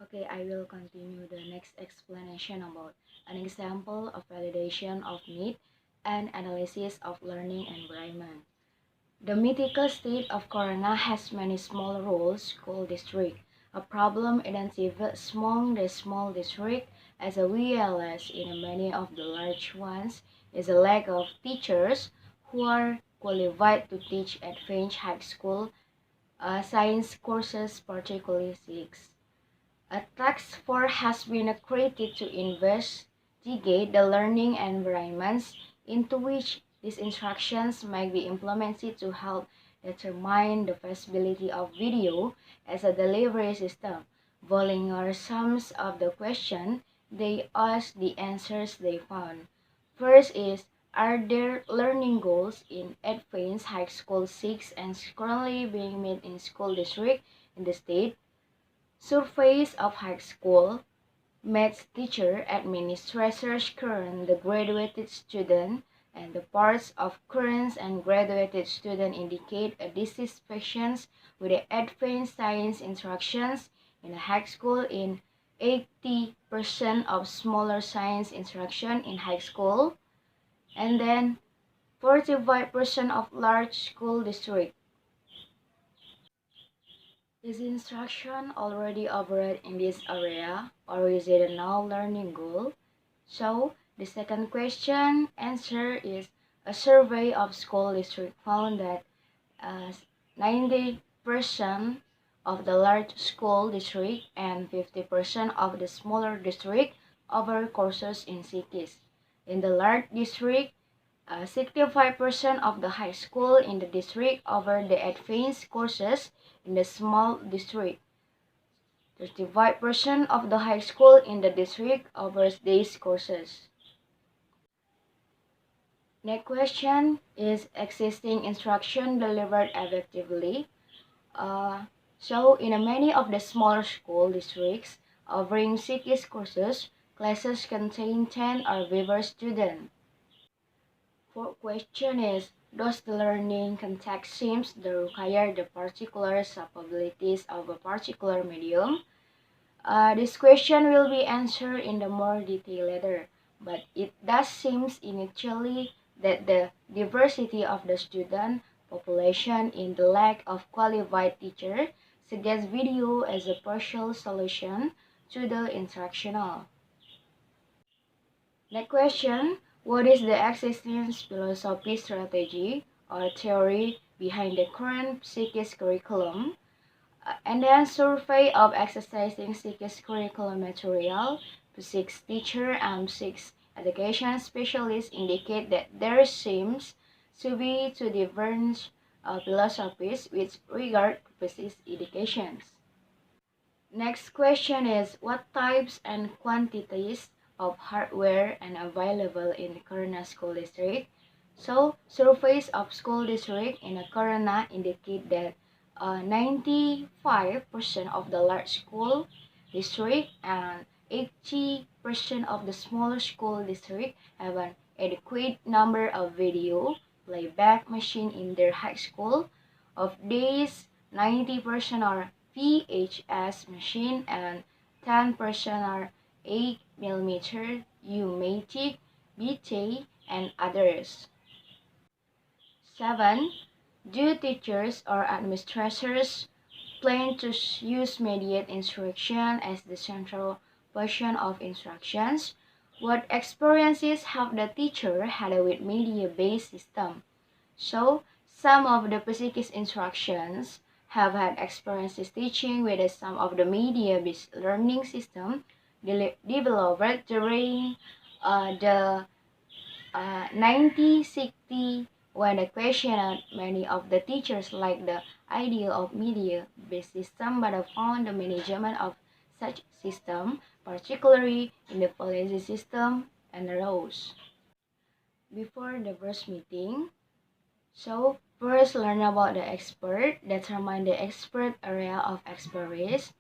Okay, I will continue the next explanation about an example of validation of need and analysis of learning environment. The mythical state of Corona has many small rural school districts. A problem identified among the small districts as well as in many of the large ones is a lack of teachers who are qualified to teach advanced high school science courses, particularly physics. A task force has been created to investigate the learning environments into which these instructions might be implemented to help determine the feasibility of video as a delivery system. Volunteers some of the questions they asked, the answers they found. First is, are there learning goals in advanced high school 6 and currently being made in school district in the state? Surveys of high school, maths teacher, administrators, current, the graduated student, and the parts of current and graduated student indicate a dissatisfaction with the advanced science instructions in a high school in 80% of smaller science instruction in high school, and then 45% of large school district. Is instruction already operate in this area, or is it a now learning goal? So, the second question answer is a survey of school district found that 90% of the large school district and 50% of the smaller district offer courses in cities. In the large district, 65% of the high school in the district offer the advanced courses. In the small district, 35% of the high school in the district offers these courses. Next question is existing instruction delivered effectively. So in many of the smaller school districts offering CKIS courses, classes contain 10 or fewer students. Fourth question is, does the learning context seems to require the particular capabilities of a particular medium? This question will be answered in the more detail later, but it does seem initially that the diversity of the student population in the lack of qualified teacher suggests video as a partial solution to the instructional. Next question, what is the existing philosophy, strategy, or theory behind the current psychics curriculum? And then survey of exercising psychics curriculum material, physics teacher and physics education specialists indicate that there seems to be two different philosophies with regard to physics education. Next question is, what types and quantities of hardware are available in the Corona School District? So, surveys of school district in the Corona indicate that 95% of the large school district and 80% of the smaller school district have an adequate number of video playback machine in their high school. Of these, 90% are VHS machine and 10% are 8mm, U-matic, BT, and others. 7. Do teachers or administrators plan to use mediate instruction as the central portion of instructions? What experiences have the teacher had with media-based system? So, some of the physics instructions have had experiences teaching with some of the media-based learning system developed during the 1960, when the questioned many of the teachers like the idea of media-based system but have found the management of such system, particularly in the policy system and the roles. Before the first meeting, so first learn about the expert, determine the expert area of expertise.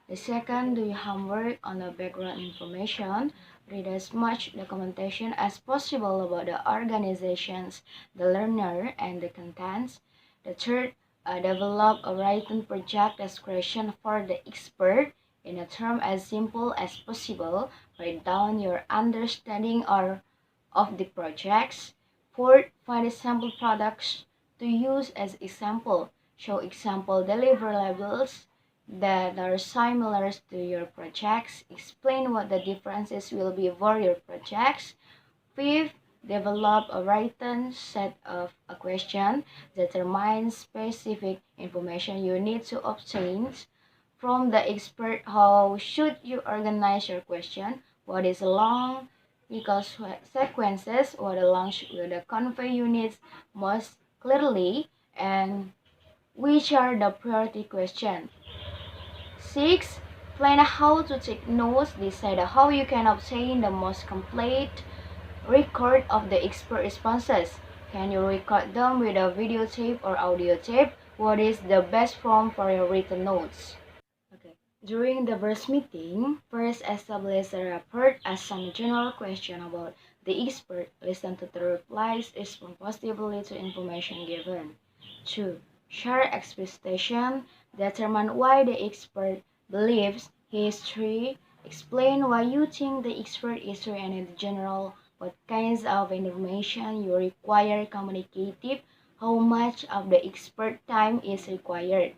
The second, do your homework on the background information. Read as much documentation as possible about the organizations, the learner, and the contents. The third, develop a written project description for the expert in a term as simple as possible. Write down your understanding of the projects. Fourth, find example products to use as example. Show example deliverables that are similar to your projects. Explain what the differences will be for your projects. Fifth, develop a written set of a question. Determine specific information you need to obtain from the expert. How should you organize your question? What is long because sequences? What along will the convey units most clearly? And which are the priority questions? 6. Plan how to take notes. Decide how you can obtain the most complete record of the expert responses. Can you record them with a videotape or audio tape? What is the best form for your written notes? Okay. During the first meeting, first establish a rapport, ask some general question about the expert, listen to the replies, respond positively to information given. 2. Share expectation, determine why the expert believes history, explain why you think the expert is true and in general, what kinds of information you require communicative, how much of the expert time is required.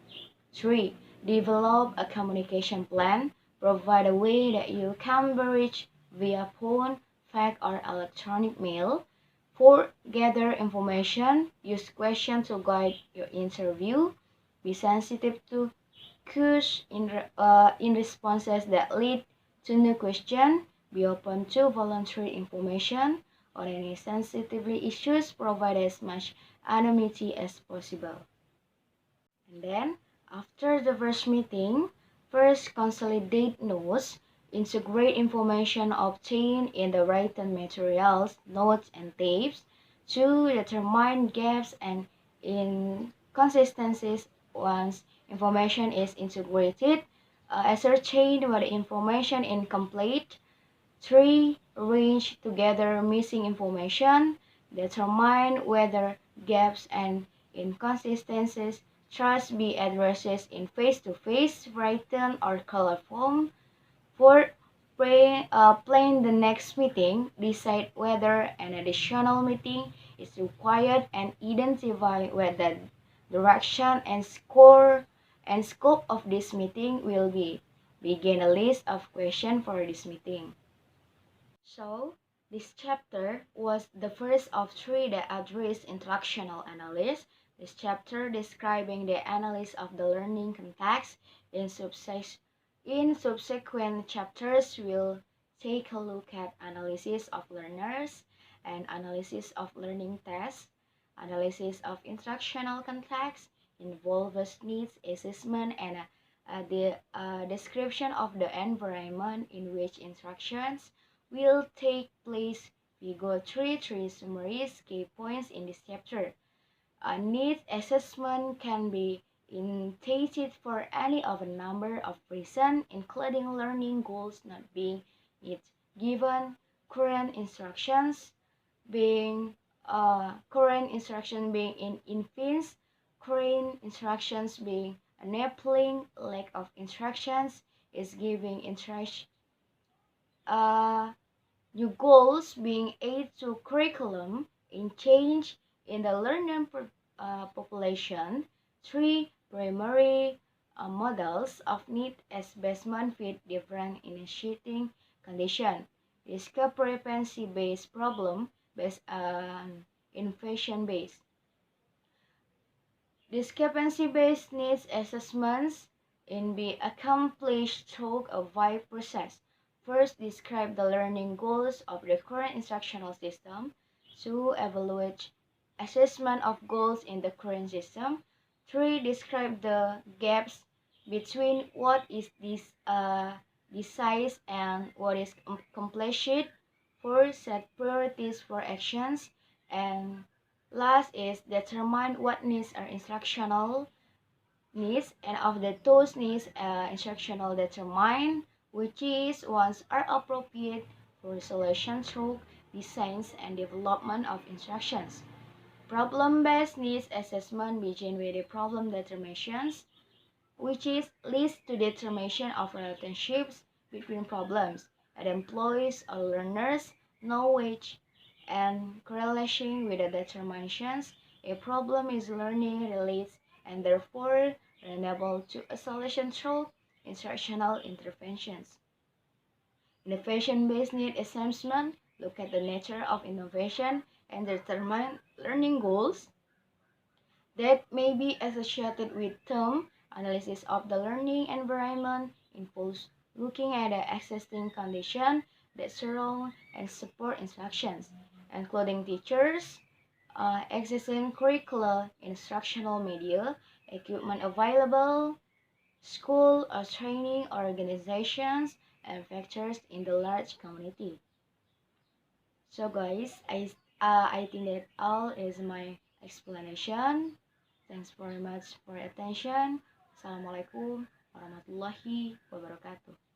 3. Develop a communication plan. Provide a way that you can be reached via phone, fax, or electronic mail. 4. Gather information. Use questions to guide your interview. Be sensitive to cues in responses that lead to new questions. Be open to voluntary information on any sensitive issues. Provide as much anonymity as possible. And then, after the first meeting, first consolidate notes, integrate information obtained in the written materials, notes, and tapes. 2. Determine gaps and inconsistencies once information is integrated. Ascertain whether information is incomplete. 3. Arrange together missing information. Determine whether gaps and inconsistencies should be addressed in face-to-face, written, or color form. 4. Plan the next meeting. Decide whether an additional meeting is required and identify what the direction and scope of this meeting will be. Begin a list of questions for this meeting. So, this chapter was the first of 3 that addressed instructional analysis. This chapter describing the analysis of the learning context. In subsequent chapters, we'll take a look at analysis of learners and analysis of learning tests. Analysis of instructional context involves needs assessment and the description of the environment in which instructions will take place. We go through 3 summaries key points in this chapter. A needs assessment can be intended for any of a number of reasons, including learning goals not being met, given current instructions being in infants, current instructions being enabling, lack of instructions is giving instruction. New goals being aid to curriculum in change in the learner population. 3. Primary models of need assessment fit different initiating condition. Discrepancy-based problem based on innovation-based. Discrepancy-based needs assessments in be accomplished through a wide process. First, describe the learning goals of the current instructional system. 2. Evaluate assessment of goals in the current system. 3. Describe the gaps between what is desired and what is accomplished. 4. Set priorities for actions. And last is determine what needs are instructional needs, and of the those needs instructional determine which is ones are appropriate for solution through designs and development of instructions. Problem-based needs assessment begin with the problem determinations. which leads to determination of relationships between problems that employs or learners' knowledge and correlation with the determinations a problem is learning relates and therefore enable to a solution through instructional interventions. Innovation-based need assessment look at the nature of innovation and determine learning goals that may be associated with term analysis of the learning environment involves looking at the existing conditions that surround and support instructions, including teachers, existing curricula, instructional media, equipment available, school or training organizations, and factors in the large community. So guys, I think that all is my explanation. Thanks very much for your attention. Assalamualaikum warahmatullahi wabarakatuh.